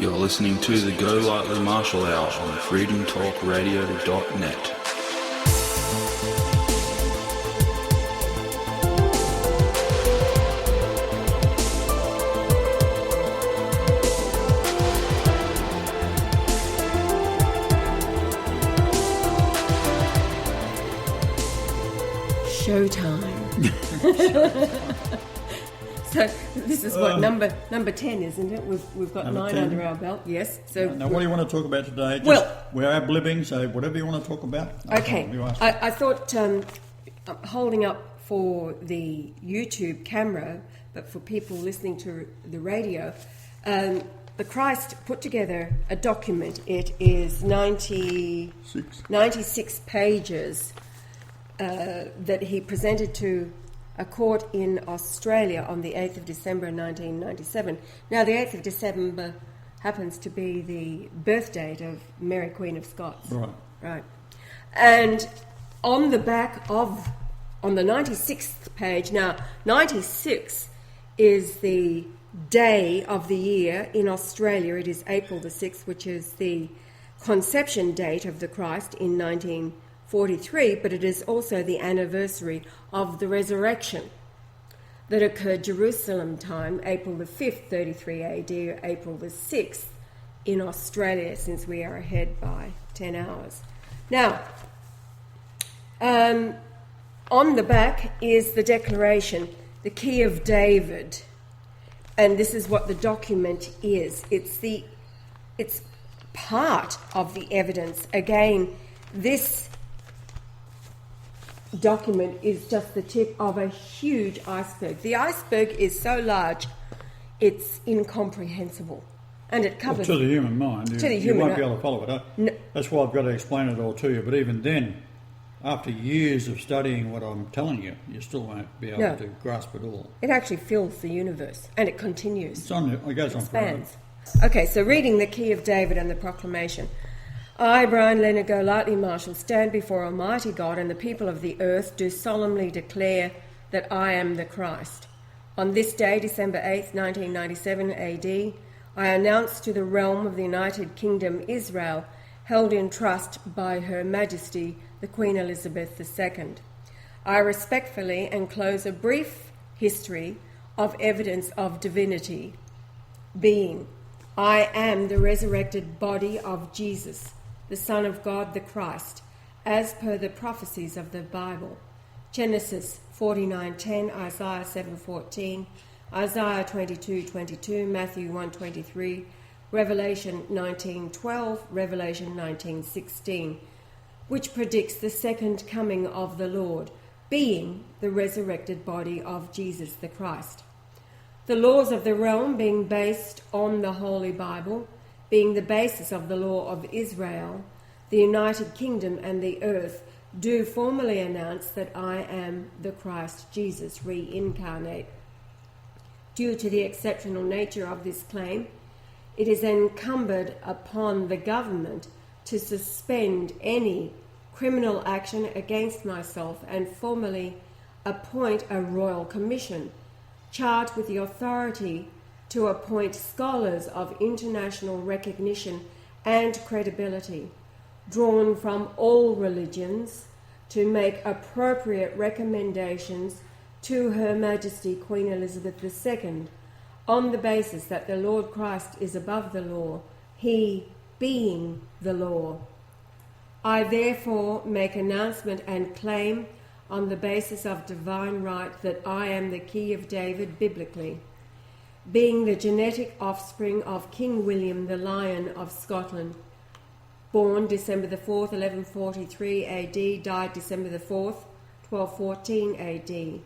You're listening to the Golightly Marshall Hour on freedomtalkradio.net. Showtime. So this is what number 10, isn't it? We've got 9 10. under our belt. Yes. So now, what do you want to talk about today? We're ad-libbing, so whatever you want to talk about. Okay. I thought holding up for the YouTube camera, but for people listening to the radio, the Christ put together a document. It is 96 pages that he presented to a court in Australia on the 8th of December 1997. Now, the 8th of December happens to be the birth date of Mary, Queen of Scots. Right. And on the back of, on the 96th page, now, 96 is the day of the year in Australia. It is April the 6th, which is the conception date of the Christ in 1943, but it is also the anniversary of the resurrection that occurred Jerusalem time, April the 5th, 33 AD, or April the 6th in Australia, since we are ahead by 10 hours. Now, on the back is the declaration, the Key of David, and this is what the document is. It's part of the evidence. Again, this document is just the tip of a huge iceberg. The iceberg is so large, it's incomprehensible. And it covers... Well, to the human mind, you won't be able to follow it. No. That's why I've got to explain it all to you. But even then, after years of studying what I'm telling you, you still won't be able to grasp it all. It actually fills the universe, and it continues. It goes on forever. Okay, so reading the Key of David and the proclamation. I, Brian Leonard Golightly Marshall, stand before Almighty God and the people of the earth, do solemnly declare that I am the Christ. On this day, December 8th, 1997 AD, I announce to the realm of the United Kingdom, Israel, held in trust by Her Majesty, the Queen Elizabeth II. I respectfully enclose a brief history of evidence of divinity, being, I am the resurrected body of Jesus, the Son of God, the Christ, as per the prophecies of the Bible. Genesis 49:10, Isaiah 7:14, Isaiah 22:22, Matthew 1:23, Revelation 19:12, Revelation 19:16, which predicts the second coming of the Lord, being the resurrected body of Jesus the Christ. The laws of the realm being based on the Holy Bible, being the basis of the law of Israel, the United Kingdom and the earth do formally announce that I am the Christ Jesus reincarnate. Due to the exceptional nature of this claim, it is incumbent upon the government to suspend any criminal action against myself and formally appoint a royal commission charged with the authority to appoint scholars of international recognition and credibility, drawn from all religions, to make appropriate recommendations to Her Majesty Queen Elizabeth II on the basis that the Lord Christ is above the law, he being the law. I therefore make announcement and claim on the basis of divine right that I am the Key of David biblically, being the genetic offspring of King William the Lion of Scotland, born December the 4th, 1143 AD, died December the 4th, 1214 AD.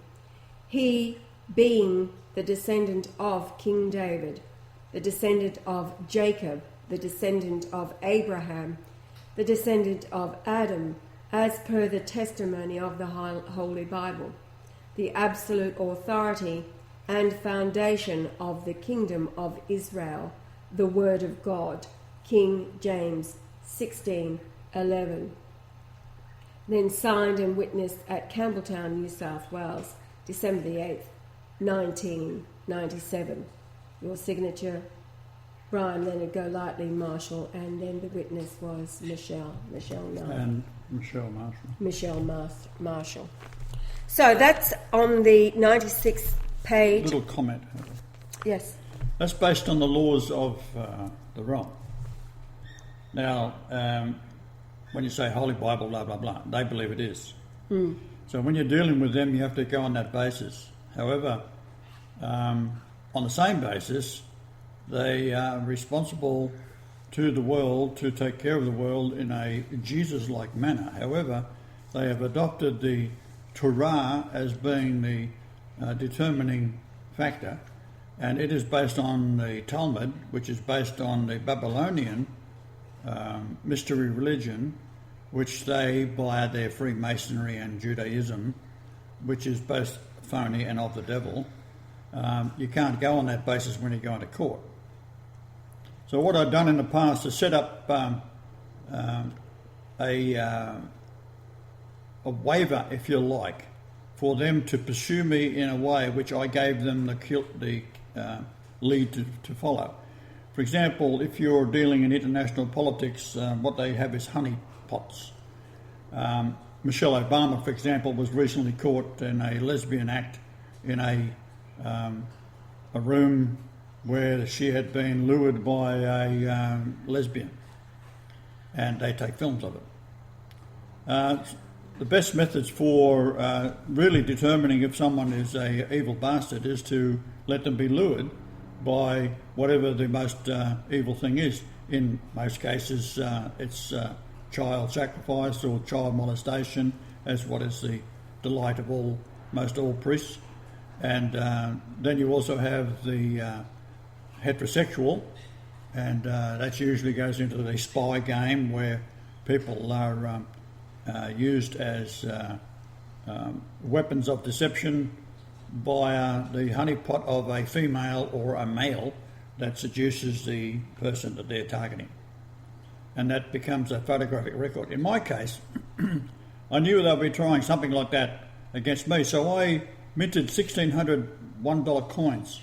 He being the descendant of King David, the descendant of Jacob, the descendant of Abraham, the descendant of Adam, as per the testimony of the Holy Bible, the absolute authority and foundation of the kingdom of Israel, the Word of God, King James 16:11. Then signed and witnessed at Campbelltown, New South Wales, December the 8th, 1997. Your signature, Brian Leonard Golightly Marshall, and then the witness was Michelle Marshall. So that's on the 96th page. Little comment. Yes. That's based on the laws of the realm. Now, when you say Holy Bible, blah, blah, blah, they believe it is. So when you're dealing with them, you have to go on that basis. However, on the same basis, they are responsible to the world to take care of the world in a Jesus-like manner. However, they have adopted the Torah as being the determining factor, and it is based on the Talmud, which is based on the Babylonian mystery religion, which they, by their Freemasonry and Judaism, which is both phony and of the devil, you can't go on that basis when you go into court. So what I've done in the past is set up a waiver, if you like, for them to pursue me in a way which I gave them the lead to follow. For example, if you're dealing in international politics, what they have is honey pots. Michelle Obama, for example, was recently caught in a lesbian act in a room where she had been lured by a lesbian, and they take films of it. The best methods for really determining if someone is a evil bastard is to let them be lured by whatever the most evil thing is. In most cases, it's child sacrifice or child molestation, as what is the delight of most all priests. And then you also have the heterosexual, and that usually goes into the spy game where people are used as weapons of deception via the honeypot of a female or a male that seduces the person that they're targeting. And that becomes a photographic record. In my case, I knew they'd be trying something like that against me, so I minted 1,600 $1 coins.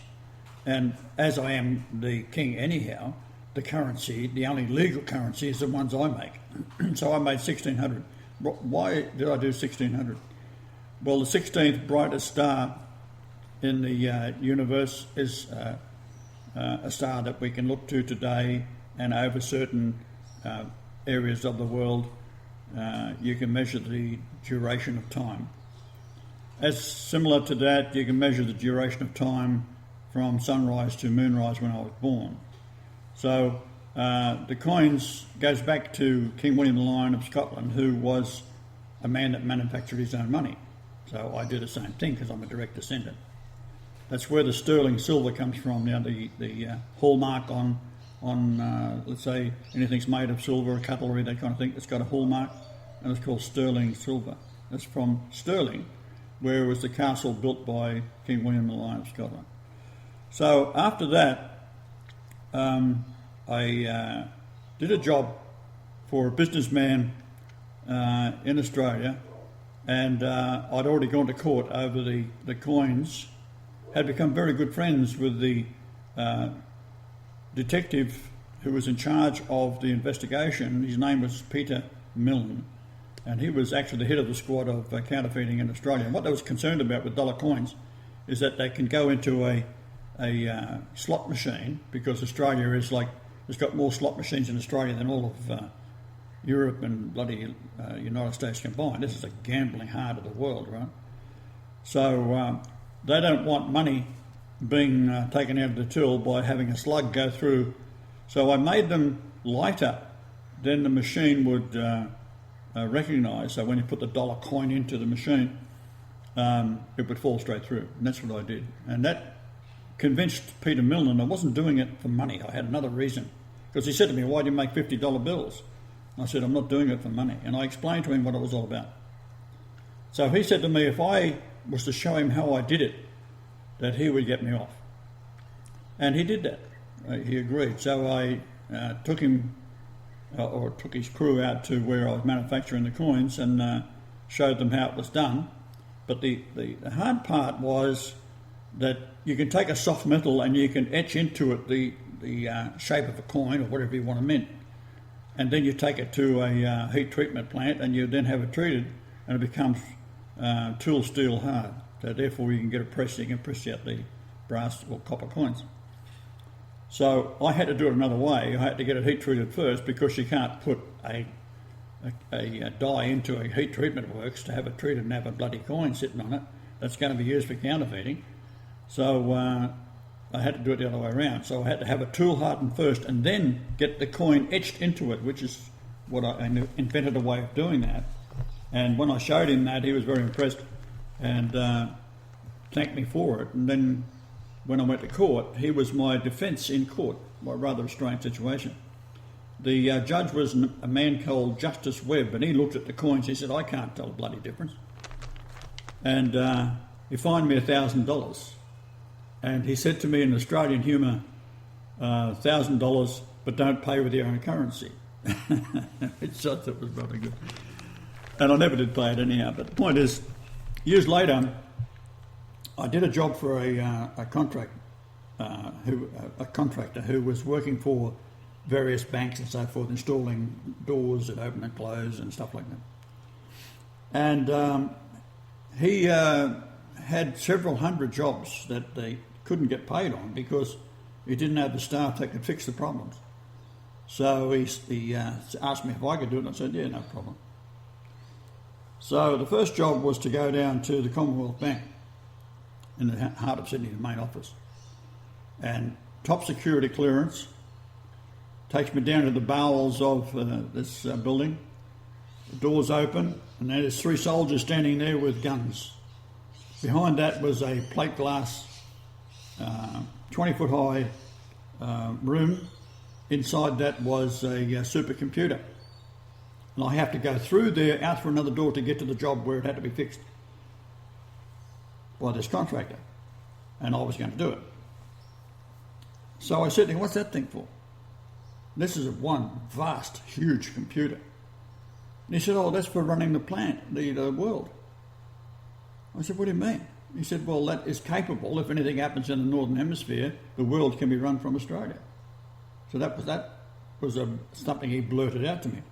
And as I am the king anyhow, the currency, the only legal currency, is the ones I make. So I made 1,600. Why did I do 1,600? Well, the 16th brightest star in the universe is a star that we can look to today, and over certain areas of the world, you can measure the duration of time. As similar to that, you can measure the duration of time from sunrise to moonrise when I was born. So the coins goes back to King William the Lion of Scotland, who was a man that manufactured his own money. So I do the same thing because I'm a direct descendant. That's where the sterling silver comes from. Now the hallmark on let's say anything's made of silver, cutlery, that kind of thing, it's got a hallmark, and it's called sterling silver. That's from Stirling, where it was the castle built by King William the Lion of Scotland. So after that, I did a job for a businessman in Australia, and I'd already gone to court over the coins, had become very good friends with the detective who was in charge of the investigation. His name was Peter Milne, and he was actually the head of the squad of counterfeiting in Australia. And what they was concerned about with dollar coins is that they can go into a slot machine, because Australia is it's got more slot machines in Australia than all of Europe and bloody United States combined. This is a gambling heart of the world, right? So they don't want money being taken out of the till by having a slug go through. So I made them lighter than the machine would recognise. So when you put the dollar coin into the machine, it would fall straight through. And that's what I did. And that convinced Peter Milne I wasn't doing it for money. I had another reason. Because he said to me, "Why do you make $50 bills?" I said, "I'm not doing it for money." And I explained to him what it was all about. So he said to me, if I was to show him how I did it, that he would get me off. And he did that. He agreed. So I took him, or took his crew out to where I was manufacturing the coins and showed them how it was done. But the hard part was that you can take a soft metal and you can etch into it the shape of a coin or whatever you want to mint. And then you take it to a heat treatment plant and you then have it treated and it becomes tool steel hard. So therefore you can get a press, you can press out the brass or copper coins. So I had to do it another way. I had to get it heat treated first because you can't put a die into a heat treatment works to have it treated and have a bloody coin sitting on it. That's going to be used for counterfeiting. So I had to do it the other way around. So I had to have a tool hardened first and then get the coin etched into it, which is what I invented a way of doing that. And when I showed him that, he was very impressed and thanked me for it. And then when I went to court, he was my defence in court. A rather strange situation. The judge was a man called Justice Webb, and he looked at the coins. He said, "I can't tell a bloody difference." And he fined me $1,000. And he said to me in Australian humour, $1,000, but don't pay with your own currency. Which I thought was rather good. And I never did pay it anyhow. But the point is, years later, I did a job for a contractor who was working for various banks and so forth, installing doors that open and close and stuff like that. And he had several hundred jobs that they couldn't get paid on because he didn't have the staff that could fix the problems. So he asked me if I could do it, and I said, yeah, no problem. So the first job was to go down to the Commonwealth Bank in the heart of Sydney, the main office. And top security clearance, takes me down to the bowels of this building. The doors open, and there's 3 soldiers standing there with guns. Behind that was a plate glass, 20-foot high room. Inside that was a supercomputer. And I have to go through there, out through another door to get to the job where it had to be fixed by this contractor. And I was going to do it. So I said to him, "What's that thing for?" This is one vast, huge computer. And he said, "Oh, that's for running the plant, the world." I said, "What do you mean?" He said, "Well, that is capable. If anything happens in the Northern Hemisphere, the world can be run from Australia." So that was something he blurted out to me.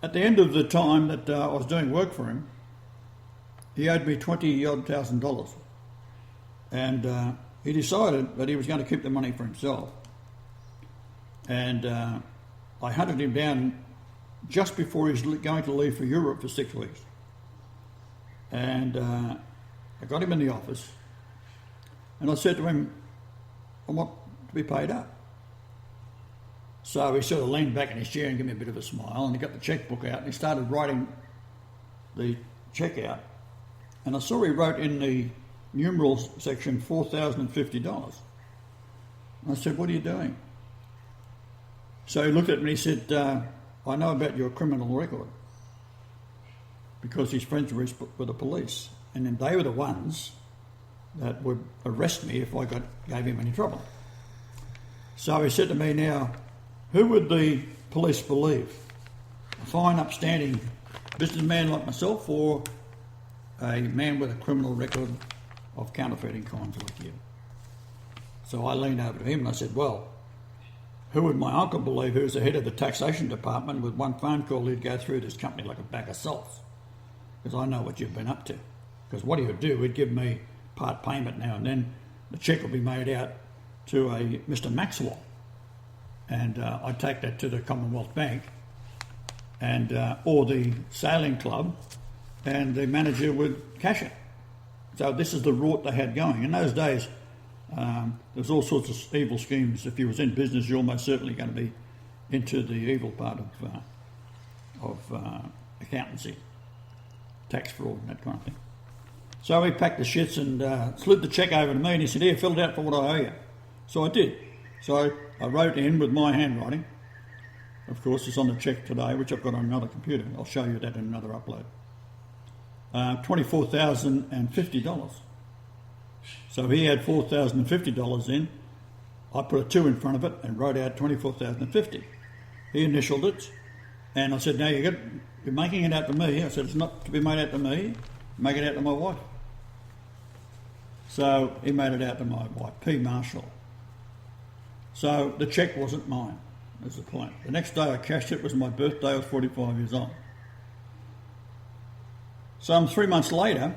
At the end of the time that I was doing work for him, he owed me $20,000. And he decided that he was going to keep the money for himself. And I hunted him down just before he was going to leave for Europe for 6 weeks. And I got him in the office, and I said to him, "I want to be paid up." So he sort of leaned back in his chair and gave me a bit of a smile, and he got the checkbook out and he started writing the check out. And I saw he wrote in the numerals section $4,050. I said, "What are you doing?" So he looked at me and he said, "I know about your criminal record," because his friends were the police, and then they were the ones that would arrest me if I gave him any trouble. So he said to me, "Now, who would the police believe? A fine, upstanding businessman like myself, or a man with a criminal record of counterfeiting coins like you?" So I leaned over to him and I said, "Well, who would my uncle believe, who's the head of the taxation department? With one phone call, he'd go through this company like a bag of salts, because I know what you've been up to." Because what he would do, he'd give me part payment now and then. The cheque would be made out to a Mr. Maxwell, and I'd take that to the Commonwealth Bank and or the sailing club, and the manager would cash it. So this is the rort they had going. In those days, there was all sorts of evil schemes. If you was in business, you're almost certainly going to be into the evil part of accountancy, tax fraud, and that kind of thing. So he packed the shits and slid the cheque over to me, and he said, "Here, fill it out for what I owe you." So I did. So I wrote in with my handwriting. Of course, it's on the cheque today, which I've got on another computer. I'll show you that in another upload. $24,050. So he had $4,050 in. I put a 2 in front of it and wrote out $24,050. He initialed it, and I said, "Now you're making it out to me." I said, "It's not to be made out to me. Make it out to my wife." So he made it out to my wife, P. Marshall. So the cheque wasn't mine, is the point. The next day I cashed it. It was my birthday. I was 45 years old. Some 3 months later,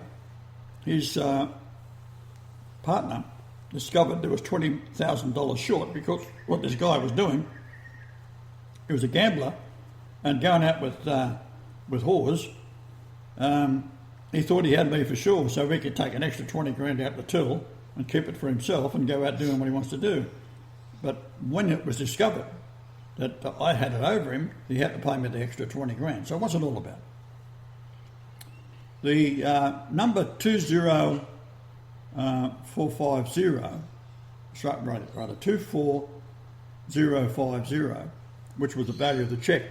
his partner discovered there was $20,000 short because what this guy was doing, he was a gambler and going out with whores. He thought he had me for sure, so he could take an extra 20 grand out the till and keep it for himself and go out doing what he wants to do. But when it was discovered that I had it over him, he had to pay me the extra 20 grand. So what's it all about? The number 24050, which was the value of the cheque,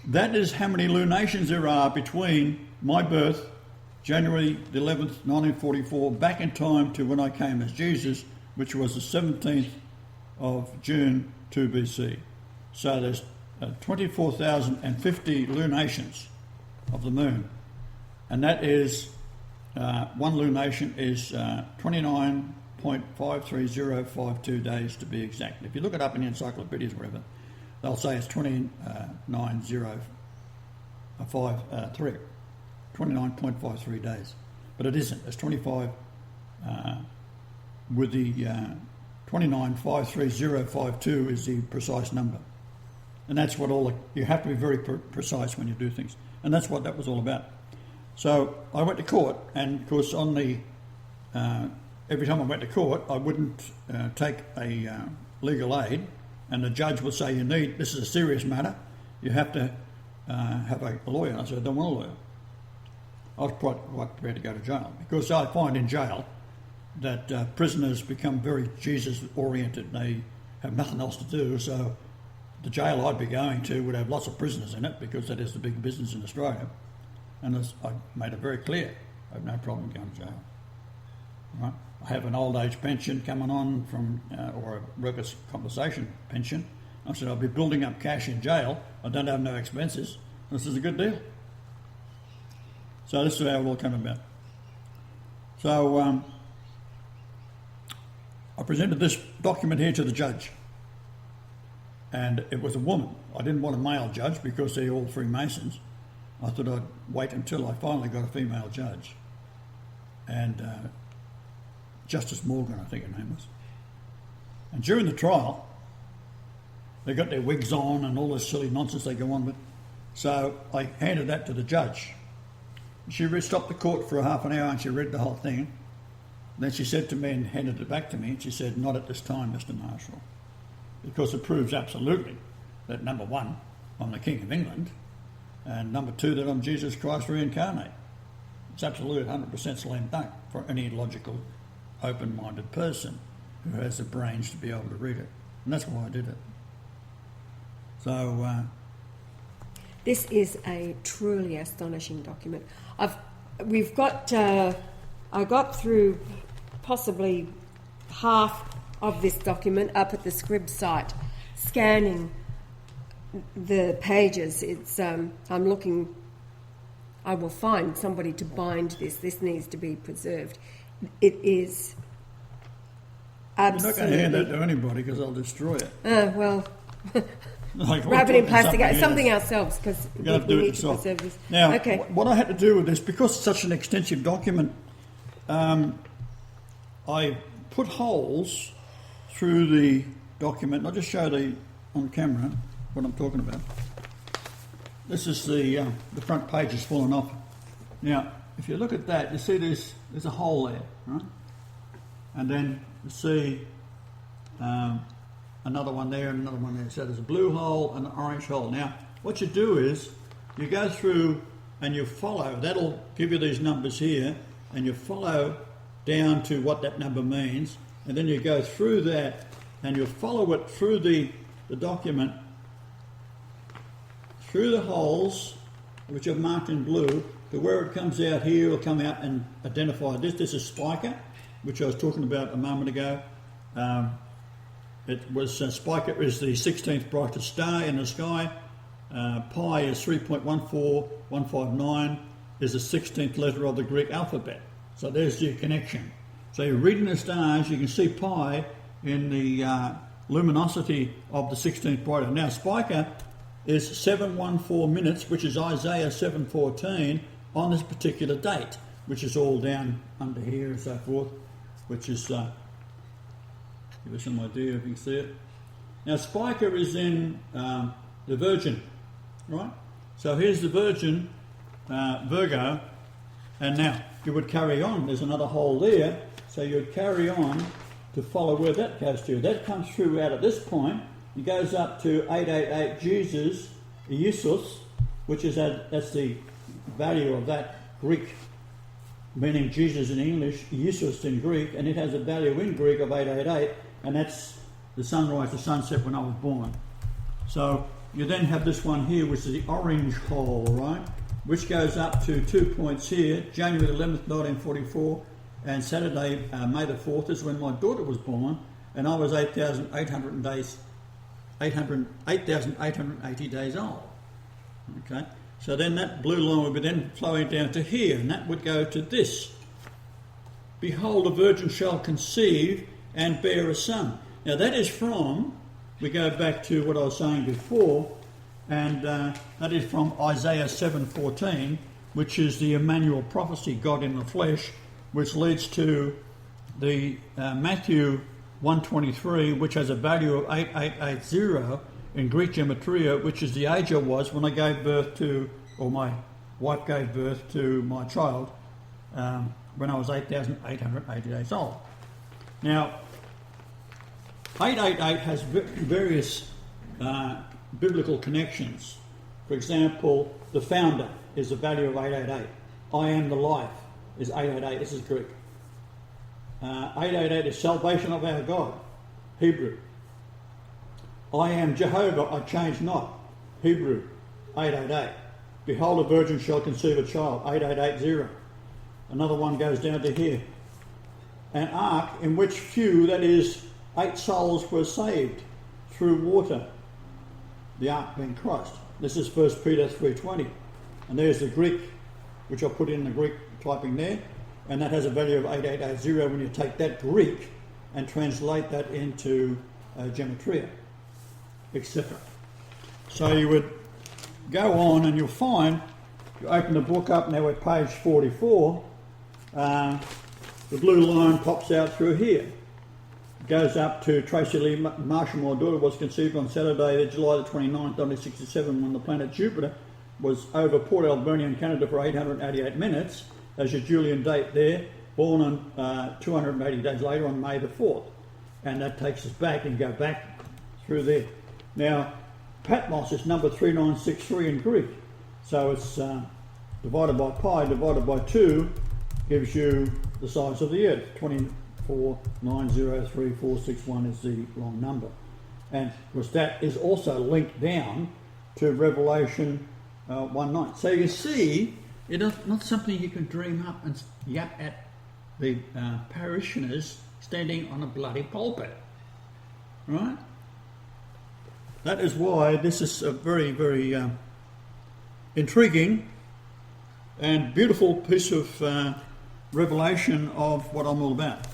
that is how many lunations there are between my birth, January the 11th, 1944, back in time to when I came as Jesus, which was the 17th of June 2 BC. So there's 24,050 lunations of the moon. And that is, one lunation is 29.53052 days to be exact. If you look it up in the encyclopedias or wherever, they'll say it's 29.53 days. But it isn't. It's 25 with the 29.53052 is the precise number. And that's what you have to be very precise when you do things. And that's what that was all about. So I went to court, and of course on the every time I went to court, I wouldn't take a legal aid, and the judge would say, this is a serious matter, you have to have a lawyer. I said, I don't want a lawyer. I was quite prepared to go to jail, because I find in jail that prisoners become very Jesus-oriented. They have nothing else to do, so the jail I'd be going to would have lots of prisoners in it, because that is the big business in Australia. And as I made it very clear, I have no problem going to jail. Right? I have an old age pension coming on from, or a workers' compensation pension. I said, I'll be building up cash in jail. I don't have no expenses. This is a good deal. So this is how it all came about. So I presented this document here to the judge. And it was a woman. I didn't want a male judge because they're all Freemasons. I thought I'd wait until I finally got a female judge. And Justice Morgan, I think her name was. And during the trial, they got their wigs on and all this silly nonsense they go on with. So I handed that to the judge. She stopped the court for a half an hour and she read the whole thing. And then she said to me and handed it back to me, and she said, not at this time, Mr. Marshall. Because it proves absolutely that, number one, I'm the King of England, and number two, that I'm Jesus Christ reincarnate. It's absolutely 100% slam dunk for any logical, open-minded person who has the brains to be able to read it. And that's why I did it. So this is a truly astonishing document. I got through possibly half of this document up at the Scrib site, scanning the pages. It's I'm looking. I will find somebody to bind this. This needs to be preserved. It is absolutely. You're not going to hand that to anybody because I'll destroy it. Well, like wrap it in plastic. Something ourselves, because we need to preserve this. Now, okay. What I had to do with this, because it's such an extensive document, I put holes through the document. I'll just show on camera what I'm talking about. This is the front page is fallen off. Now, if you look at that, you see there's a hole there, right? And then you see another one there and another one there. So there's a blue hole and an orange hole. Now, what you do is you go through and you follow. That'll give you these numbers here, and you follow down to what that number means, and then you go through that and you follow it through the document, through the holes, which are marked in blue, to where it comes out here. Will come out and identify this. This is Spreaker, which I was talking about a moment ago. It was Spreaker is the 16th brightest star in the sky. Pi is 3.14159, is the 16th letter of the Greek alphabet. So there's your connection. So you're reading the stars, you can see pi in the luminosity of the 16th brighthood. Now, Spreaker is 714 minutes, which is Isaiah 7:14, on this particular date, which is all down under here and so forth, which is, give us some idea if you can see it. Now, Spreaker is in the Virgin, right? So here's the Virgin, Virgo, and now you would carry on. There's another hole there, so you would carry on to follow where that goes to. That comes through out at this point. It goes up to 888 Jesus, which is that's the value of that Greek, meaning Jesus in English, Jesus in Greek, and it has a value in Greek of 888, and that's the sunrise, the sunset when I was born. So you then have this one here, which is the orange hole, right, which goes up to 2 points here, January 11th, 1944, and Saturday, May the 4th, is when my daughter was born, and I was 8,880 days old. Okay, so then that blue line would be then flowing down to here, and that would go to this. Behold, a virgin shall conceive and bear a son. Now that is from, we go back to what I was saying before, and that is from Isaiah 7:14, which is the Emmanuel prophecy, God in the flesh, which leads to the Matthew 1:23, which has a value of 8880 in Greek gematria, which is the age I was when I gave birth to, or my wife gave birth to my child, when I was 8,880 days old. Now, 888 has various biblical connections. For example, the founder is the value of 888. I am the life is 888. This is Greek. 888 is salvation of our God, Hebrew. I am Jehovah, I change not, Hebrew, 888. Behold, a virgin shall conceive a child, 8880. Another one goes down to here. An ark in which few, that is, 8 souls were saved through water. The ark being Christ. This is 1 Peter 3:20. And there's the Greek, which I put in the Greek typing there. And that has a value of 8880 when you take that Greek and translate that into gematria, etc. So you would go on and you'll find, you open the book up, now we're at page 44, the blue line pops out through here. It goes up to Golightly Marshall, my daughter, was conceived on Saturday, July the 29th, 1967, when the planet Jupiter was over Port Alberni in Canada for 888 minutes. There's your Julian date there, born on 280 days later on May the 4th. And that takes us back and go back through there. Now, Patmos is number 3963 in Greek. So it's divided by pi, divided by 2, gives you the size of the earth. 24,903,461 is the wrong number. And of course that is also linked down to Revelation 1:9. So you see, it's not something you can dream up and yap at the parishioners standing on a bloody pulpit, right? That is why this is a very, very intriguing and beautiful piece of revelation of what I'm all about.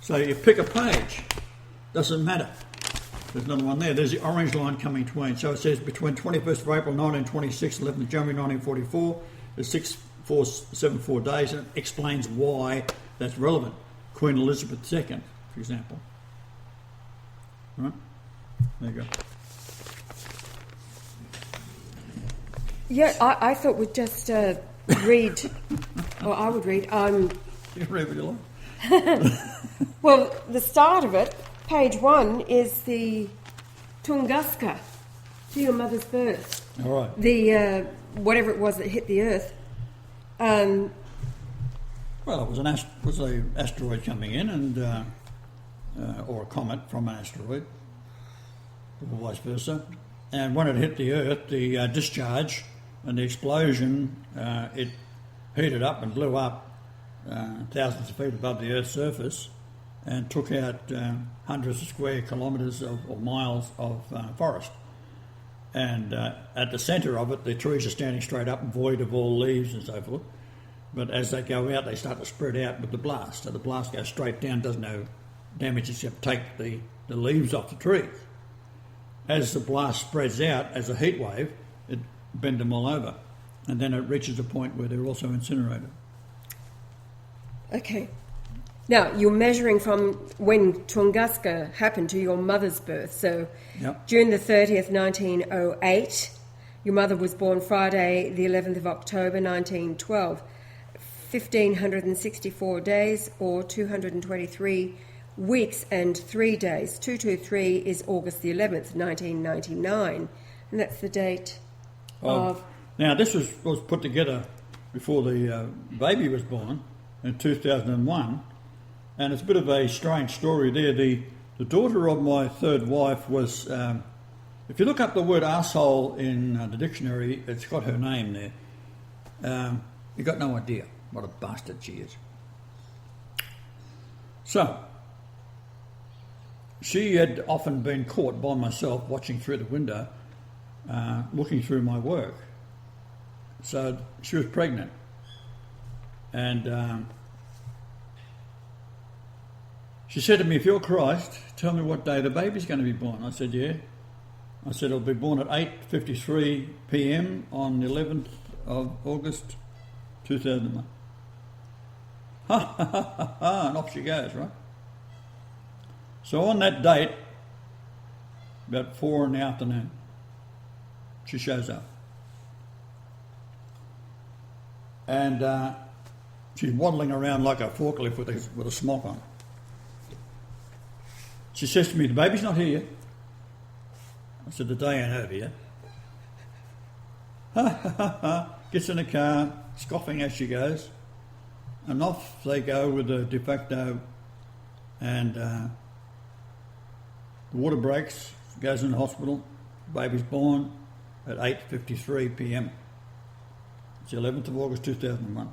So you pick a page, doesn't matter. There's another one there. There's the orange line coming between. So it says between 21st of April 1926 and 11th of January 1944, there's 6474 days, and it explains why that's relevant. Queen Elizabeth II, for example. Right? There you go. Yeah, I thought we'd just read, or I would read. You read what you like. Well, the start of it, page 1, is the Tunguska, to your mother's birth. All right. The, whatever it was that hit the earth. Well, it was an asteroid coming in, and or a comet from an asteroid, or vice versa. And when it hit the earth, the discharge and the explosion, it heated up and blew up thousands of feet above the Earth's surface, and took out hundreds of square kilometres or miles of forest. And at the centre of it, the trees are standing straight up and void of all leaves and so forth. But as they go out, they start to spread out with the blast. So the blast goes straight down, does no damage except take the leaves off the trees. As the blast spreads out as a heat wave, it bends them all over. And then it reaches a point where they're also incinerated. Okay. Now, you're measuring from when Tunguska happened to your mother's birth. So, Yep. June the 30th, 1908. Your mother was born Friday, the 11th of October, 1912. 1,564 days, or 223 weeks and 3 days. 223 is August the 11th, 1999. And that's the date of... Now, this was put together before the baby was born in 2001. And it's a bit of a strange story there. The daughter of my third wife was... if you look up the word arsehole in the dictionary, it's got her name there. You've got no idea what a bastard she is. So, she had often been caught by myself watching through the window, looking through my work. So, she was pregnant. And she said to me, if you're Christ, tell me what day the baby's going to be born. I said, yeah. I said, it'll be born at 8:53 p.m. on the 11th of August 2001. Ha ha ha ha ha, and off she goes, right? So on that date, about 4 in the afternoon, she shows up. And she's waddling around like a forklift with a smock on. She says to me, the baby's not here yet. I said, the day ain't over yet. Ha ha ha ha. Gets in the car, scoffing as she goes. And off they go with the de facto, and the water breaks, goes in the hospital, the baby's born at 8:53 p.m. It's the 11th of August 2001.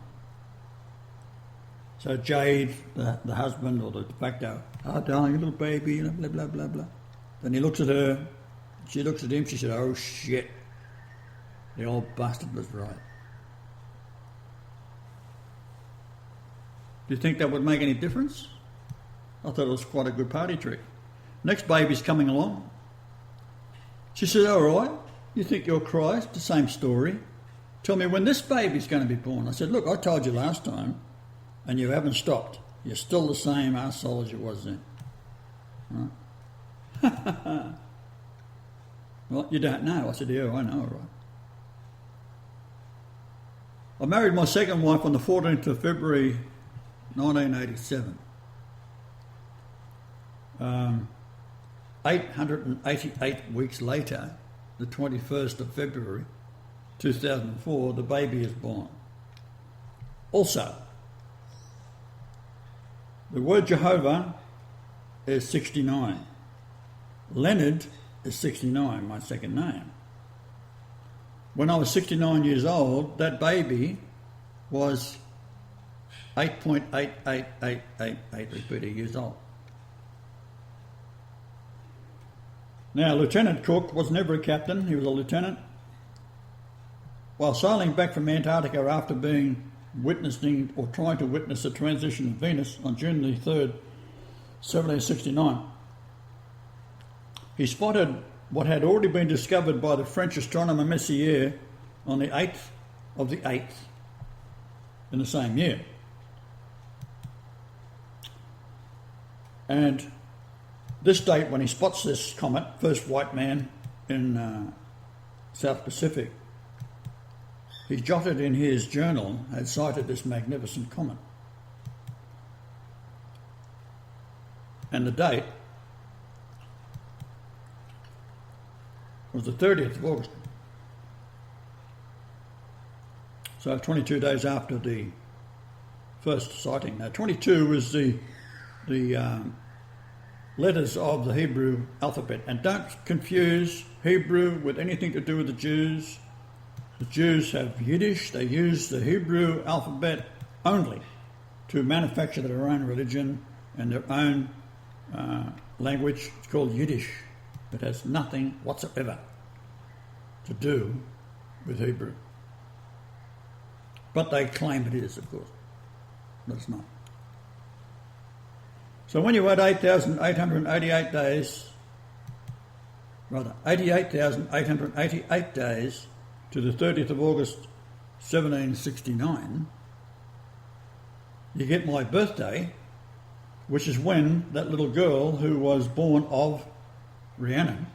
So Jade, the husband or the de facto, oh darling, little baby, blah, blah, blah, blah. Then he looks at her, she looks at him, she said, oh shit, the old bastard was right. Do you think that would make any difference? I thought it was quite a good party trick. Next baby's coming along. She said, all right, you think you're Christ? The same story. Tell me when this baby's going to be born. I said, look, I told you last time, and you haven't stopped. You're still the same arsehole as you was then. Right? Well, you don't know. I said, yeah, I know, all right. I married my second wife on the 14th of February 1987. 888 weeks later, the 21st of February 2004, the baby is born. Also, the word Jehovah is 69. Leonard is 69, my second name. When I was 69 years old, that baby was 8.88888 repeater years old. Now, Lieutenant Cook was never a captain, he was a lieutenant. While sailing back from Antarctica after being witnessing or trying to witness the transition of Venus on June the 3rd, 1769, he spotted what had already been discovered by the French astronomer Messier on the 8th of the 8th in the same year. And this date, when he spots this comet, first white man in South Pacific, he jotted in his journal, had cited this magnificent comet. And the date was the 30th of August. So 22 days after the first sighting. Now 22 is the letters of the Hebrew alphabet. And don't confuse Hebrew with anything to do with the Jews. The Jews have Yiddish. They use the Hebrew alphabet only to manufacture their own religion and their own language. It's called Yiddish. It has nothing whatsoever to do with Hebrew. But they claim it is, of course. But it's not. So when you add 8,888 days, rather 88,888 days to the 30th of August 1769, you get my birthday, which is when that little girl who was born of Rhiannon,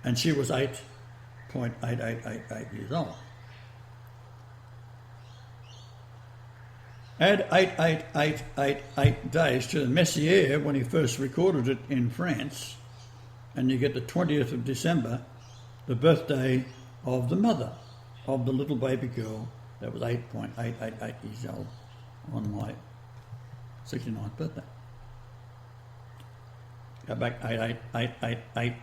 and she was 8.8888 years old. Add 88888 days to the Messier when he first recorded it in France, and you get the 20th of December, the birthday of the mother of the little baby girl that was 8.888 years old on my 69th birthday. Go back 8888880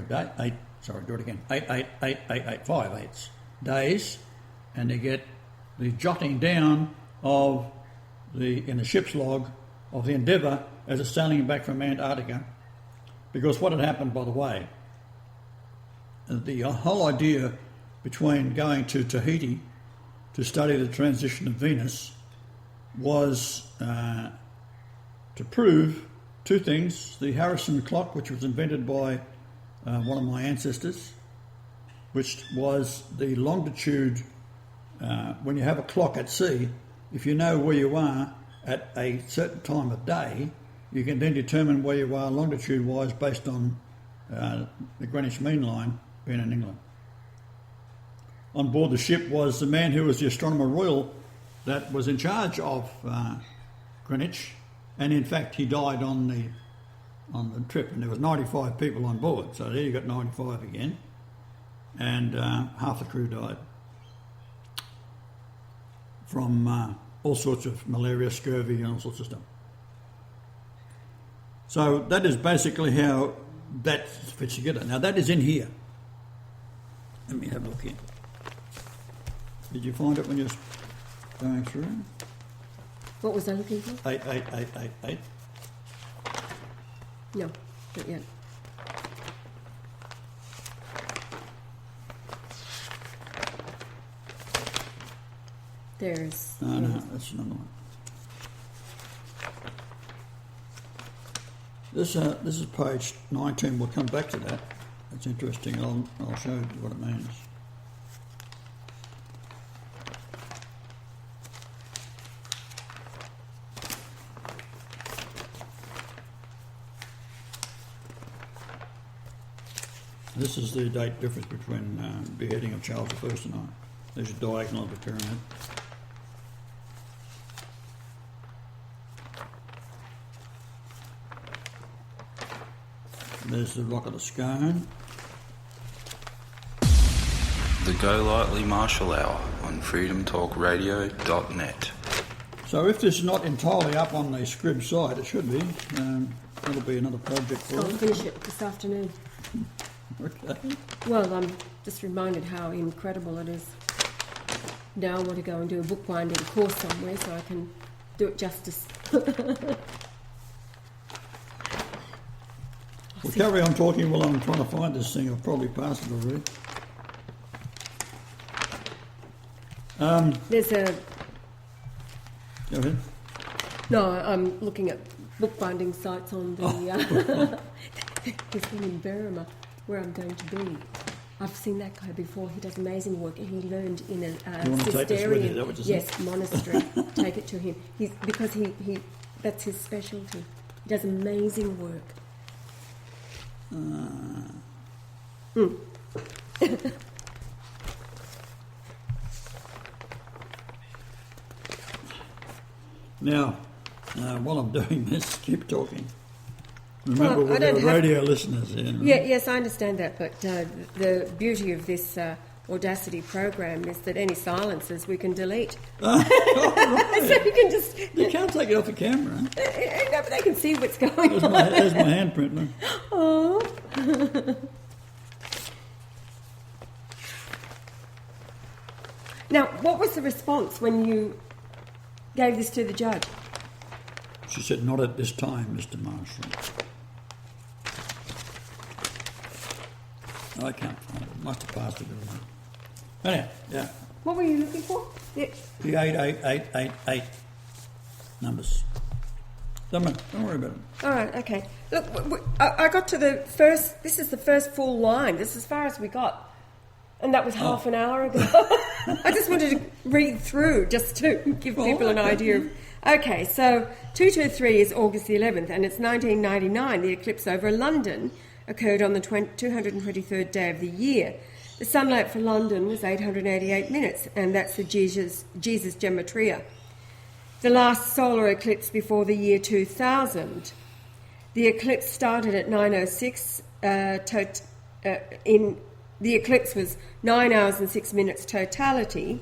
day, do it again, 8888858 days, and you get the jotting down of in the ship's log of the Endeavour as it's sailing back from Antarctica. Because what had happened, by the way, the whole idea between going to Tahiti to study the transition of Venus was to prove two things: the Harrison clock, which was invented by one of my ancestors, which was the longitude. When you have a clock at sea, if you know where you are at a certain time of day, you can then determine where you are longitude-wise based on the Greenwich Mean Line being in England. On board the ship was the man who was the Astronomer Royal that was in charge of Greenwich, and in fact he died on the trip, and there was 95 people on board, so there you got 95 again, and half the crew died from all sorts of malaria, scurvy and all sorts of stuff. So that is basically how that fits together. Now that is in here. Let me have a look here. Did you find it when you were going through? What was I looking for? 88888. No, not yet. There's... No, that's another one. This is page 19. We'll come back to that. That's interesting. I'll show you what it means. This is the date difference between beheading of Charles I and I. There's a diagonal of the pyramid. There's the Rock of the Scone. The Golightly Marshall Hour on freedomtalkradio.net. So if this is not entirely up on the Scrib site, it should be. That'll be another project for I'll us. finish it this afternoon. Okay. Well, I'm just reminded how incredible it is. Now I want to go and do a bookbinding course somewhere so I can do it justice. We'll carry on talking while I'm trying to find this thing. I've probably passed it already. There's a... Go ahead. No, I'm looking at bookbinding sites on the... There's one in Berrima where I'm going to be. I've seen that guy before. He does amazing work. He learned in a Cistercian monastery. Take it to him. Because he that's his specialty. He does amazing work. Now, while I'm doing this, keep talking. Remember, Well, we've got radio listeners in. Right? Yes, I understand that, but the beauty of this Audacity program is that any silences we can delete. Right. So you can just... You can't take it off the camera. No, but they can see what's going on. There's my handprint. Look. Oh. Now, what was the response when you gave this to the judge? She said, "Not at this time, Mr. Marshall." I can't find it. Must have passed it already. Anyhow, yeah. What were you looking for? Yeah. The 88888 numbers. Don't worry about it. All right, okay. Look, I got to the first, this is the first full line. This is as far as we got. And that was half an hour ago. I just wanted to read through just to give people an idea of... Okay, so 223 is August the 11th, and it's 1999. The eclipse over London occurred on the 223rd day of the year. The sunlight for London was 888 minutes, and that's the Jesus Gematria. The last solar eclipse before the year 2000. The eclipse started at 9:06. The eclipse was 9 hours and 6 minutes totality,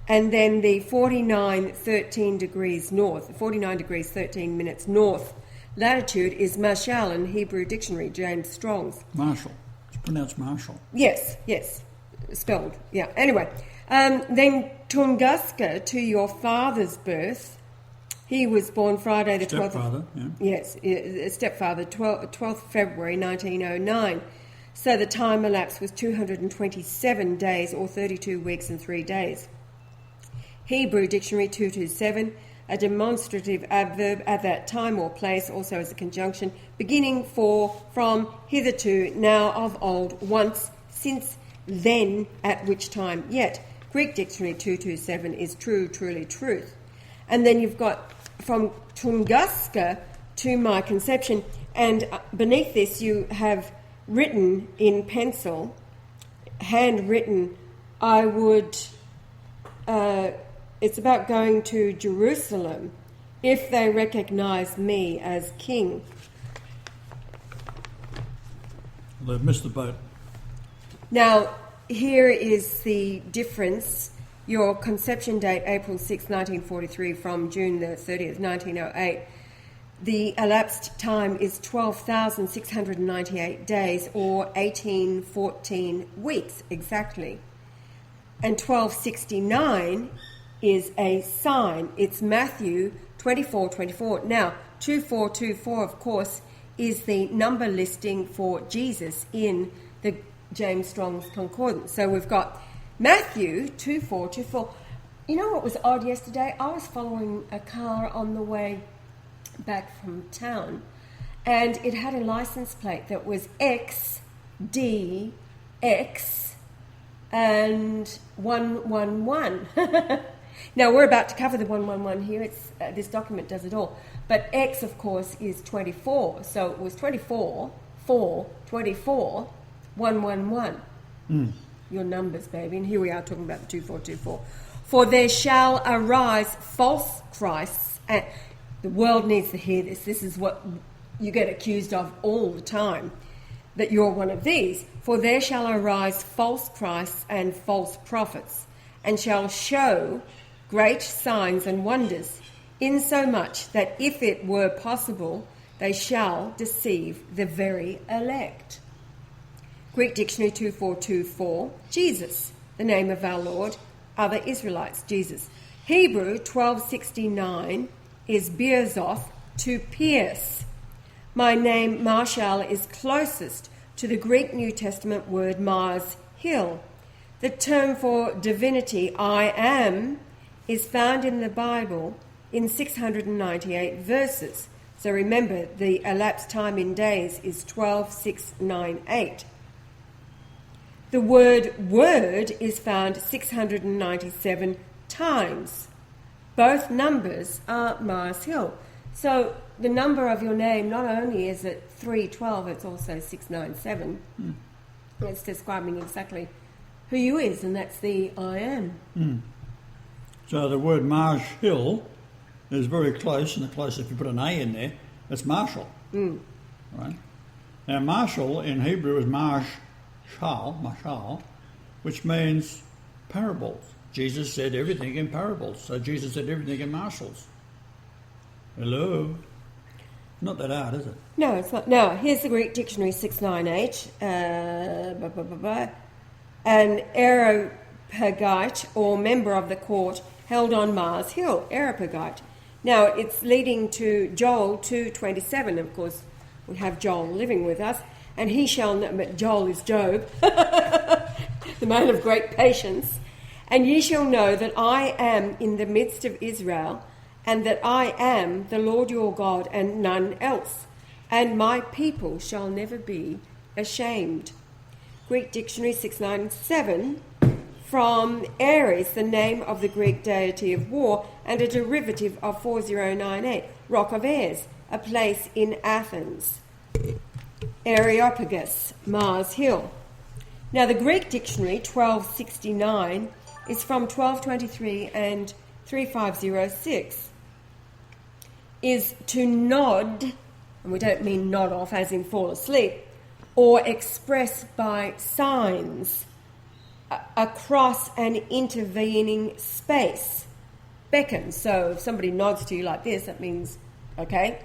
and then the 49 degrees 13 minutes north latitude is Marshall in Hebrew dictionary, James Strong's. Marshall. It's pronounced Marshall. Yes, spelled, yeah. Anyway, then Tunguska, to your father's birth. He was born Friday the 12th... Stepfather, yeah. Yes, stepfather, 12th February 1909. So the time elapsed was 227 days or 32 weeks and 3 days. Hebrew Dictionary 227, a demonstrative adverb at that time or place, also as a conjunction, beginning from, hitherto, now, of old, once, since, then, at which time, yet. Greek Dictionary 227 is true, truly, truth. And then you've got from Tunguska to my conception, and beneath this you have written in pencil, handwritten, it's about going to Jerusalem if they recognise me as king. They've missed the boat. Now, here is the difference. Your conception date, April 6, 1943, from June the 30th, 1908. The elapsed time is 12,698 days, or 1814 weeks exactly. And 1269 is a sign. It's Matthew 24:24. Now, 2424, of course, is the number listing for Jesus in the James Strong's Concordance. So we've got Matthew 2424. You know what was odd yesterday? I was following a car on the way back from town, and it had a license plate that was XDX and 111. Now, we're about to cover the 111 here. It's this document does it all. But X, of course, is 24. So it was 24, 4, 24, 111. Your numbers, baby. And here we are talking about the 2424. For there shall arise false Christs. And the world needs to hear this. This is what you get accused of all the time, that you're one of these. For there shall arise false Christs and false prophets, and shall show great signs and wonders, insomuch that if it were possible, they shall deceive the very elect. Greek Dictionary 2424, Jesus, the name of our Lord, other Israelites, Jesus. Hebrew 1269 is Beerzoth, to pierce. My name, Marshall, is closest to the Greek New Testament word Mars Hill. The term for divinity, I am, is found in the Bible in 698 verses. So remember, the elapsed time in days is 12,698. The word is found 697 times. Both numbers are Mars Hill. So the number of your name, not only is it 312, it's also 697. It's describing exactly who you is, and that's the I am. So the word Mars Hill is very close, and the closer, if you put an A in there, it's Marshall. Right? Now, Marshall in Hebrew is Marshal, which means parables. Jesus said everything in parables, so Jesus said everything in marshals. Hello? Not that hard, is it? No, it's not. Now, here's the Greek Dictionary 698. An Areopagite, or member of the court, held on Mars Hill, Areopagite. Now, it's leading to Joel 2:27. Of course, we have Joel living with us, and he shall know, but Joel is Job. the man of great patience. And ye shall know that I am in the midst of Israel, and that I am the Lord your God, and none else. And my people shall never be ashamed. Greek Dictionary 697, from Ares, the name of the Greek deity of war, and a derivative of 4098, Rock of Ayres, a place in Athens. Areopagus, Mars Hill. Now the Greek Dictionary 1269 is from 1223 and 3506. Is to nod, and we don't mean nod off as in fall asleep, or express by signs across an intervening space. Beckon. So if somebody nods to you like this, that means, okay,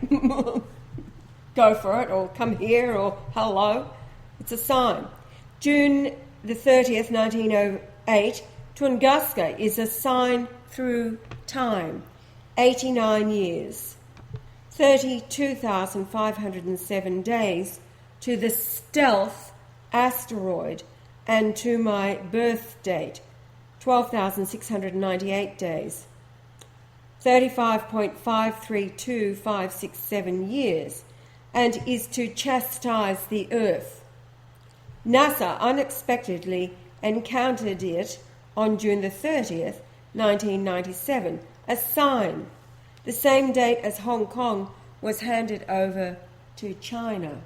go for it, or come here, or hello. It's a sign. June the 30th, 1908, Tunguska is a sign through time. 89 years. 32,507 days to the stealth asteroid, and to my birth date, 12,698 days. 35.532567 years, and is to chastise the earth. NASA unexpectedly encountered it on June the 30th, 1997, a sign, the same date as Hong Kong was handed over to China.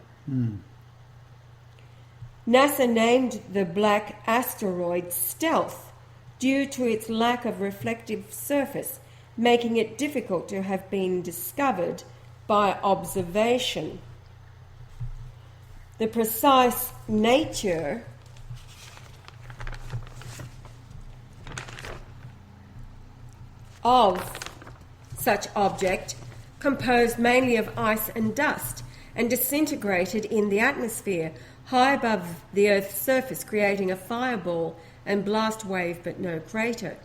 NASA named the black asteroid Stealth due to its lack of reflective surface, making it difficult to have been discovered by observation. The precise nature of such object, composed mainly of ice and dust, and disintegrated in the atmosphere high above the Earth's surface, creating a fireball and blast wave but no crater.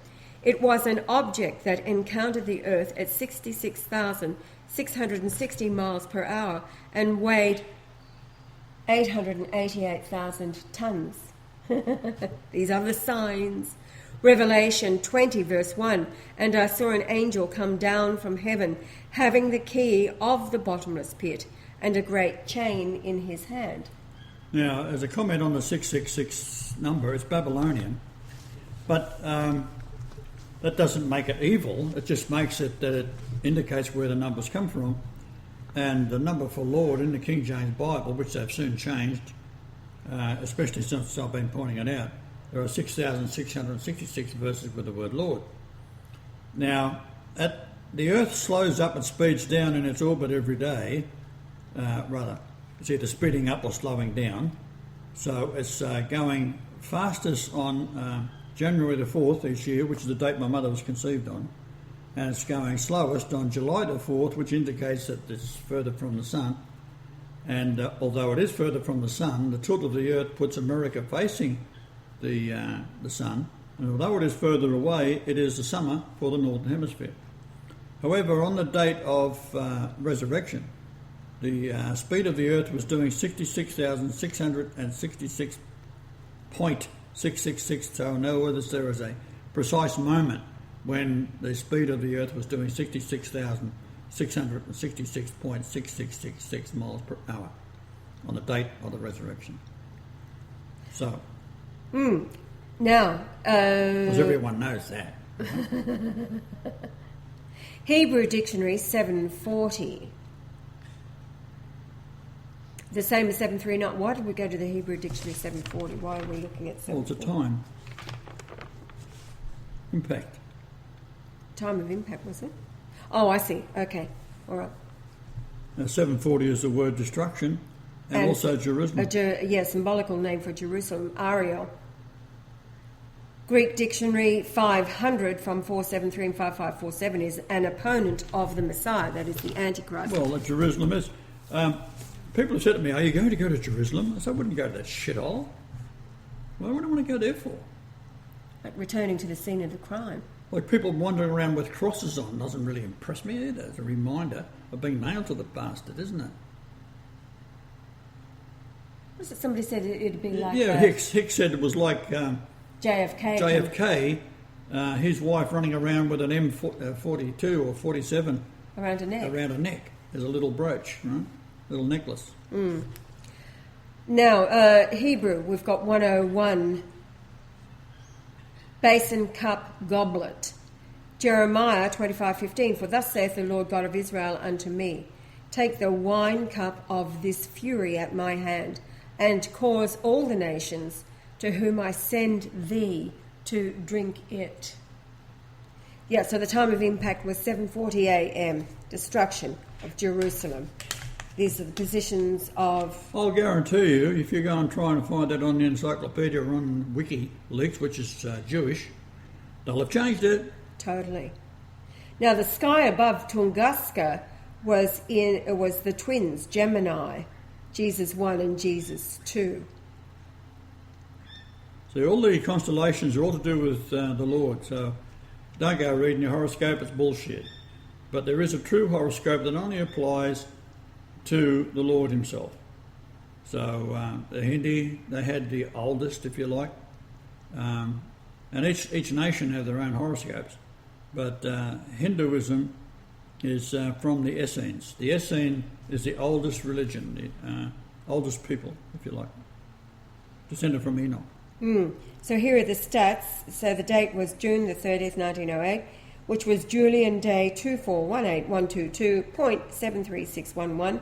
It was an object that encountered the Earth at 66,660 miles per hour and weighed 888,000 tons. These are the signs. Revelation 20 verse 1, and I saw an angel come down from heaven, having the key of the bottomless pit and a great chain in his hand. Now, as a comment on the 666 number, it's Babylonian, but that doesn't make it evil. It just makes it that it indicates where the numbers come from. And the number for Lord in the King James Bible, which they've soon changed, especially since I've been pointing it out, there are 6,666 verses with the word Lord. Now, the Earth slows up and speeds down in its orbit every day, it's either speeding up or slowing down. So it's going fastest on January the 4th each year, which is the date my mother was conceived on, and it's going slowest on July the 4th, which indicates that it's further from the sun. And although it is further from the sun, the tilt of the Earth puts America facing the sun, and although it is further away, it is the summer for the Northern Hemisphere. However, on the date of resurrection, the speed of the Earth was doing 66,666.666. So in other words, there is a precise moment when the speed of the Earth was doing 66,666.6666 miles per hour on the date of the resurrection. So, now, because everyone knows that. Hebrew Dictionary 740. The same as 739. Why did we go to the Hebrew Dictionary 740? Why are we looking at 740? Well, it's a time. Impact. Time of impact, was it? Oh, I see. Okay. All right. Now, 740 is the word destruction and also Jerusalem. Symbolical name for Jerusalem, Ariel. Greek Dictionary 500 from 473 and 5547 is an opponent of the Messiah, that is the Antichrist. Well, Jerusalem is. People have said to me, are you going to go to Jerusalem? I said, I wouldn't go to that shithole. Why would I want to go there for? Like returning to the scene of the crime. Like people wandering around with crosses on doesn't really impress me either. It's a reminder of being nailed to the bastard, isn't it? Was it somebody said it'd be like... Yeah, Hicks said it was like JFK. His wife running around with an M42 or 47 Around a neck. There's a little brooch, right? Little necklace. Now, Hebrew, we've got 101. Basin, cup, goblet. Jeremiah 25:15. For thus saith the Lord God of Israel unto me, take the wine cup of this fury at my hand, and cause all the nations to whom I send thee to drink it. Yeah, so the time of impact was 7:40 a.m., destruction of Jerusalem. These are the positions of... I'll guarantee you, if you go and try and find that on the encyclopedia or on WikiLeaks, which is Jewish, they'll have changed it. Totally. Now, the sky above Tunguska was the twins, Gemini, Jesus 1 and Jesus 2. So all the constellations are all to do with the Lord, so don't go reading your horoscope, it's bullshit. But there is a true horoscope that only applies to the Lord himself. So the Hindi, they had the oldest, if you like, and each nation have their own horoscopes. But Hinduism is from the Essenes. The Essene is the oldest religion, the oldest people, if you like, descended from Enoch. So here are the stats. So the date was June the 30th, 1908, which was Julian Day 2418122.73611.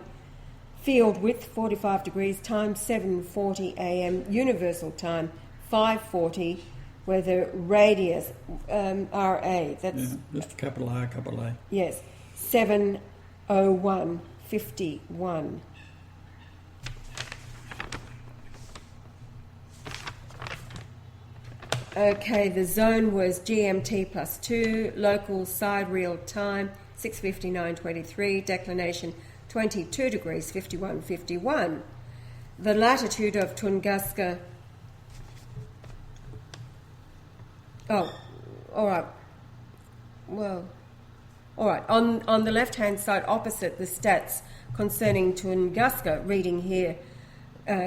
Field width 45 degrees, time 7:40 a.m. Universal time 5:40. Weather radius RA. That's just capital R, capital A. Yes, 7:01:51. Okay, the zone was GMT +2, local sidereal time 6:59:23, declination 22 degrees 51:51. The latitude of Tunguska. Oh, all right. Well, all right. On the left-hand side, opposite the stats concerning Tunguska, reading here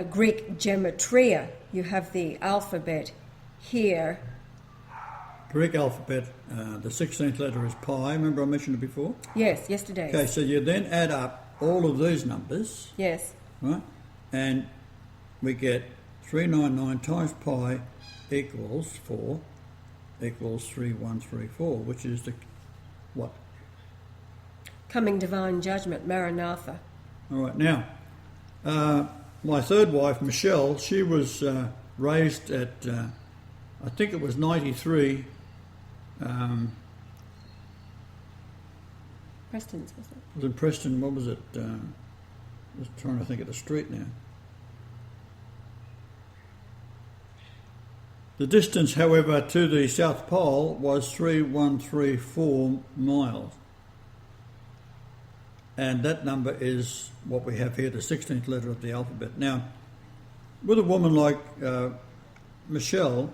Greek gematria. You have the alphabet here. Greek alphabet, the 16th letter is pi. Remember I mentioned it before? Yes, yesterday. Okay, so you then add up all of these numbers. Yes. Right? And we get 399 times pi equals 4 equals 3134, which is the what? Coming divine judgment, Maranatha. All right, now, my third wife, Michelle, she was raised at, I think it was 93. Preston's, was it? It was in Preston, what was it? Just trying to think of the street now. The distance, however, to the South Pole was 3134 miles. And that number is what we have here, the 16th letter of the alphabet. Now, with a woman like Michelle,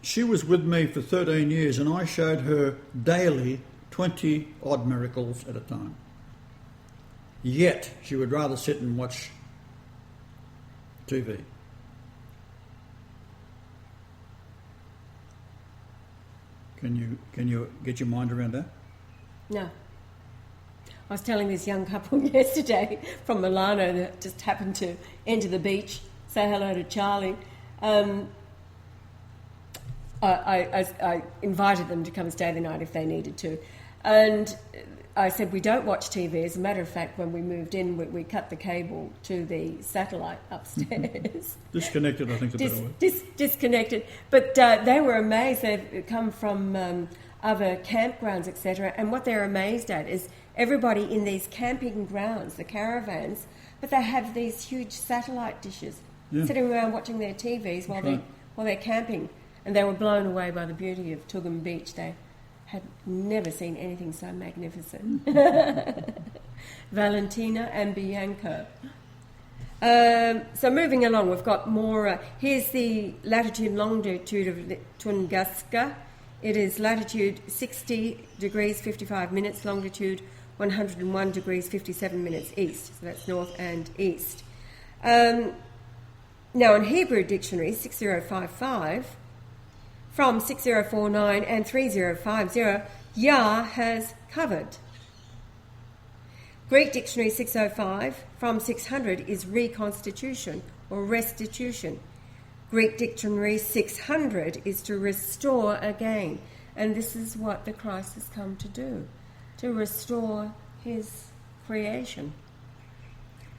she was with me for 13 years and I showed her daily 20 odd miracles at a time. Yet, she would rather sit and watch TV. Can you get your mind around that? No. I was telling this young couple yesterday from Milano that just happened to enter the beach, say hello to Charlie. I invited them to come and stay the night if they needed to. And I said, we don't watch TV. As a matter of fact, when we moved in, we cut the cable to the satellite upstairs. Disconnected, I think is a better word. Disconnected. But they were amazed. They've come from other campgrounds, etc. And what they're amazed at is everybody in these camping grounds, the caravans, but they have these huge satellite dishes sitting around watching their TVs while they're camping. And they were blown away by the beauty of Tugum Beach. They had never seen anything so magnificent. Valentina and Bianco. So moving along, we've got more. Here's the latitude and longitude of Tunguska. It is latitude 60 degrees 55 minutes, longitude 101 degrees 57 minutes east. So that's north and east. Now in Hebrew dictionary 6055, from 6049 and 3050, Yah has covered. Greek Dictionary 605 from 600 is reconstitution or restitution. Greek Dictionary 600 is to restore again. And this is what the Christ has come to do, to restore his creation.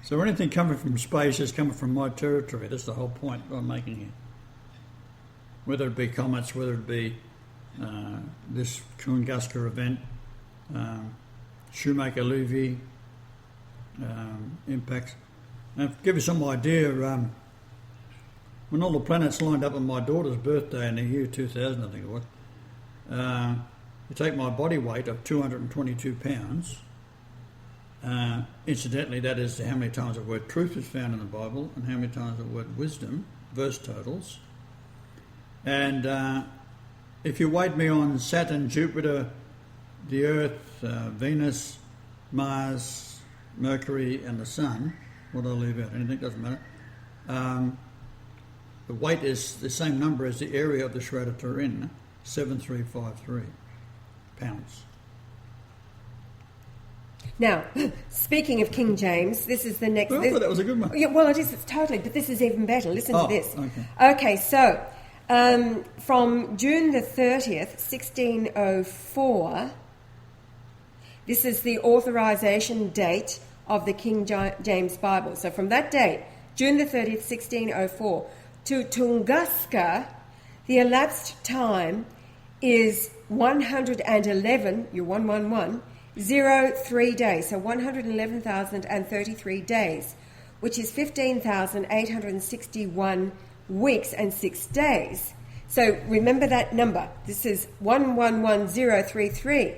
So anything coming from space is coming from my territory. That's the whole point I'm making here. Whether it be comets, whether it be this Tunguska event, Shoemaker-Levy impacts. And to give you some idea, when all the planets lined up on my daughter's birthday in the year 2000, I think it was, you take my body weight of 222 pounds. Incidentally, that is how many times the word truth is found in the Bible and how many times the word wisdom, verse totals. And if you weighed me on Saturn, Jupiter, the Earth, Venus, Mars, Mercury and the Sun, what do I leave out? Anything, doesn't matter. The weight is the same number as the area of the Shroud of Turin, 7353 pounds. Now, speaking of King James, this is the next... Well, I thought that was a good one. Yeah, well, it is, it's totally, but this is even better. Listen to this. Okay. Okay, so from June the 30th, 1604, this is the authorization date of the King James Bible. So from that date, June the 30th, 1604, to Tunguska, the elapsed time is 111, you're 111, 03 days, so 111,033 days, which is 15,861 weeks and 6 days. So remember that number. This is 111033.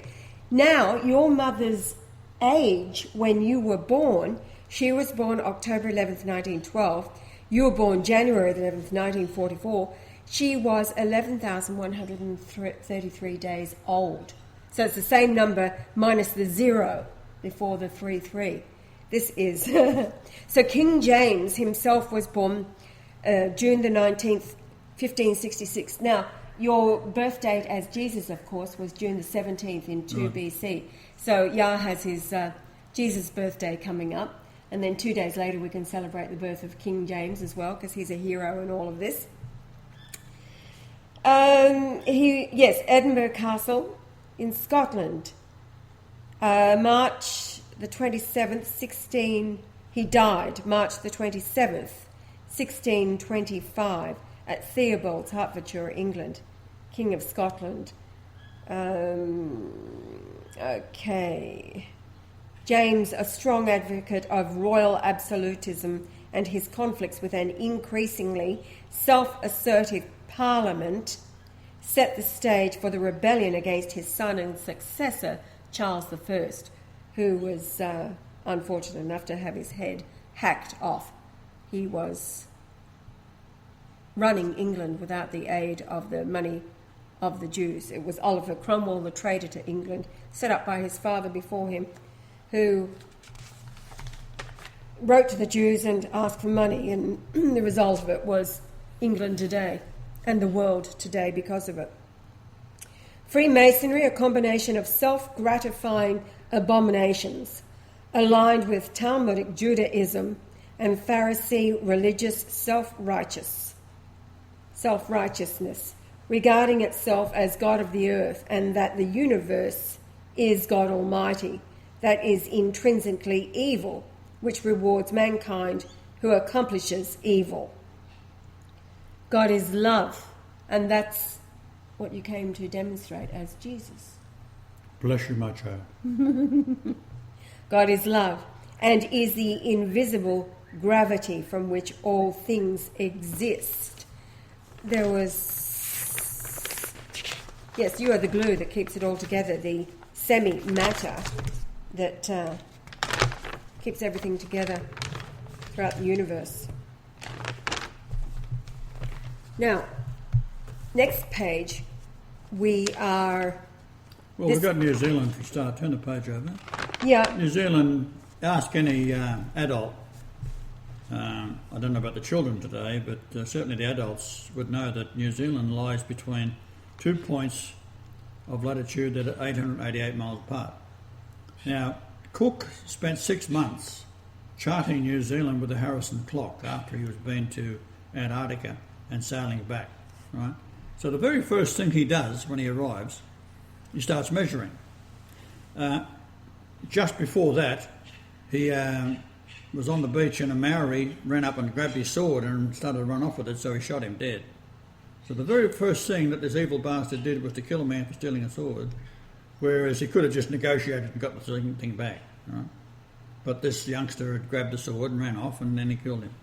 Now, your mother's age when you were born, she was born October 11th, 1912. You were born January 11th, 1944. She was 11,133 days old. So it's the same number minus the 0 before the 33. This is... So King James himself was born June the 19th, 1566. Now, your birth date as Jesus, of course, was June the 17th in 2 BC. So Yah has his Jesus' birthday coming up. And then 2 days later we can celebrate the birth of King James as well, because he's a hero in all of this. Edinburgh Castle in Scotland. March the 27th, he died March the 27th, 1625, at Theobald's, Hertfordshire, England, King of Scotland. James, a strong advocate of royal absolutism and his conflicts with an increasingly self-assertive Parliament, set the stage for the rebellion against his son and successor, Charles I, who was unfortunate enough to have his head hacked off. He was running England without the aid of the money of the Jews. It was Oliver Cromwell, the traitor to England, set up by his father before him, who wrote to the Jews and asked for money, and the result of it was England today and the world today because of it. Freemasonry, a combination of self-gratifying abominations aligned with Talmudic Judaism and Pharisee religious self-righteousness, regarding itself as God of the earth and that the universe is God Almighty, that is intrinsically evil, which rewards mankind who accomplishes evil. God is love, and that's what you came to demonstrate as Jesus. Bless you, my child. God is love, and is the invisible gravity from which all things exist. There was... Yes, you are the glue that keeps it all together, the semi-matter that keeps everything together throughout the universe. Now, next page, we are... Well, we've got New Zealand for a start. Turn the page over. Yeah. New Zealand, ask any adult. I don't know about the children today, but certainly the adults would know that New Zealand lies between 2 points of latitude that are 888 miles apart. Now, Cook spent 6 months charting New Zealand with the Harrison clock after he was been to Antarctica and sailing back, right? So the very first thing he does when he arrives, he starts measuring. Just before that, he was on the beach and a Maori ran up and grabbed his sword and started to run off with it, so he shot him dead. So the very first thing that this evil bastard did was to kill a man for stealing a sword, whereas he could have just negotiated and got the thing back, right? But this youngster had grabbed the sword and ran off, and then he killed him.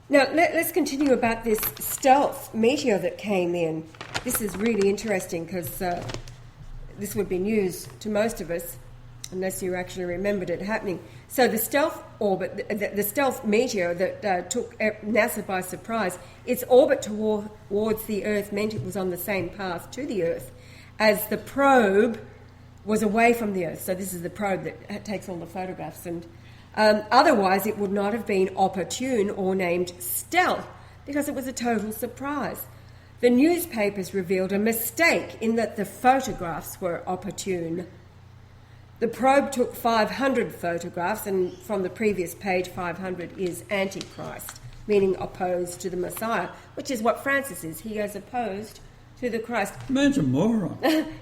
Now, let's continue about this stealth meteor that came in. This is really interesting because this would be news to most of us, unless you actually remembered it happening. So the stealth orbit, the stealth meteor that took NASA by surprise, its orbit towards the Earth meant it was on the same path to the Earth as the probe was away from the Earth. So this is the probe that takes all the photographs. And otherwise it would not have been opportune or named stealth because it was a total surprise. The newspapers revealed a mistake in that the photographs were opportune. The probe took 500 photographs, and from the previous page, 500 is Antichrist, meaning opposed to the Messiah, which is what Francis is. He is opposed to the Christ. Man's a moron.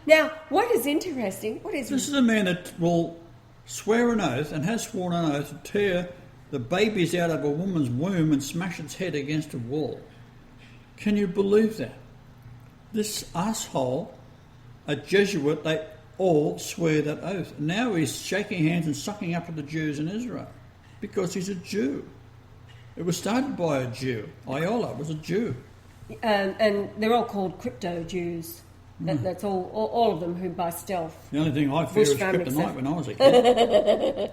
Now, what is interesting... This is a man that will swear an oath, and has sworn an oath, to tear the babies out of a woman's womb and smash its head against a wall. Can you believe that? This asshole, a Jesuit, they all swear that oath. Now he's shaking hands and sucking up to the Jews in Israel because he's a Jew. It was started by a Jew. Iola was a Jew. And they're all called crypto Jews. That's all of them who by stealth. The only thing I fear is kryptonite when I was a kid.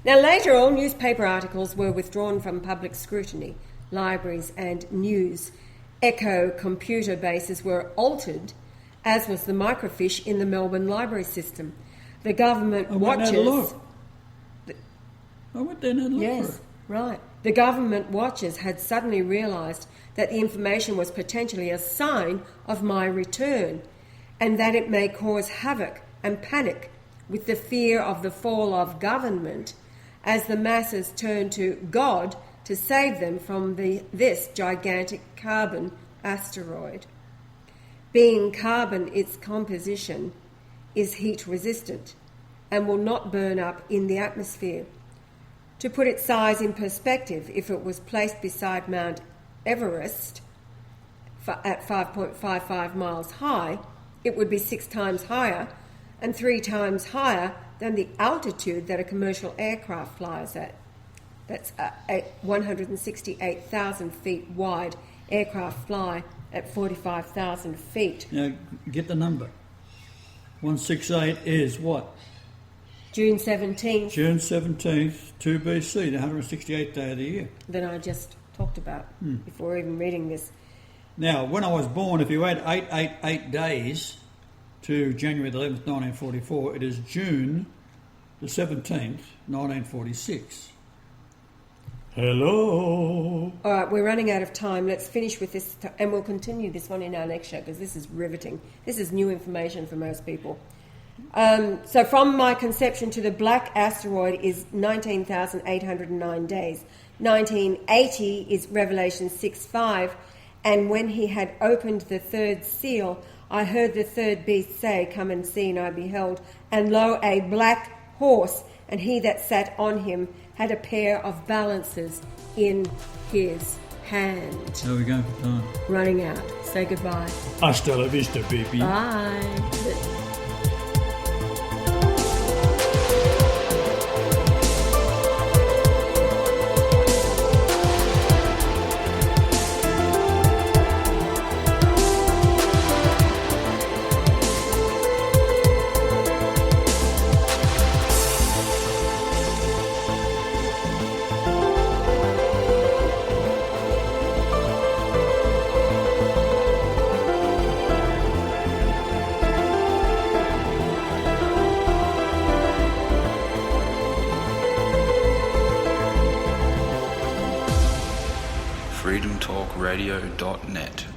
Now later, all newspaper articles were withdrawn from public scrutiny. Libraries and news echo computer bases were altered, as was the microfiche in the Melbourne library system. The government watches... I went there and had a look. Yes, for it. right. The government watchers had suddenly realised that the information was potentially a sign of my return, and that it may cause havoc and panic with the fear of the fall of government as the masses turn to God to save them from this gigantic carbon asteroid. Being carbon, its composition is heat resistant and will not burn up in the atmosphere. To put its size in perspective, if it was placed beside Mount Everest at 5.55 miles high, it would be 6 times higher and 3 times higher than the altitude that a commercial aircraft flies at. That's 168,000 feet wide. Aircraft fly at 45,000 feet. Now, get the number. 168 is what? June 17th. June 17th, 2 BC, the 168th day of the year. That I just talked about before even reading this. Now, when I was born, if you add 888 days to January the 11th, 1944, it is June the 17th, 1946. Hello. All right, we're running out of time. Let's finish with this, and we'll continue this one in our next show because this is riveting. This is new information for most people. So from my conception to the black asteroid is 19,809 days. 1980 is Revelation 6:5, and when he had opened the third seal, I heard the third beast say, "Come and see," and I beheld, and lo, a black horse, and he that sat on him had a pair of balances in his hand. How are we going for time? Running out. Say goodbye. Hasta la vista, baby. Bye. freedomtalkradio.net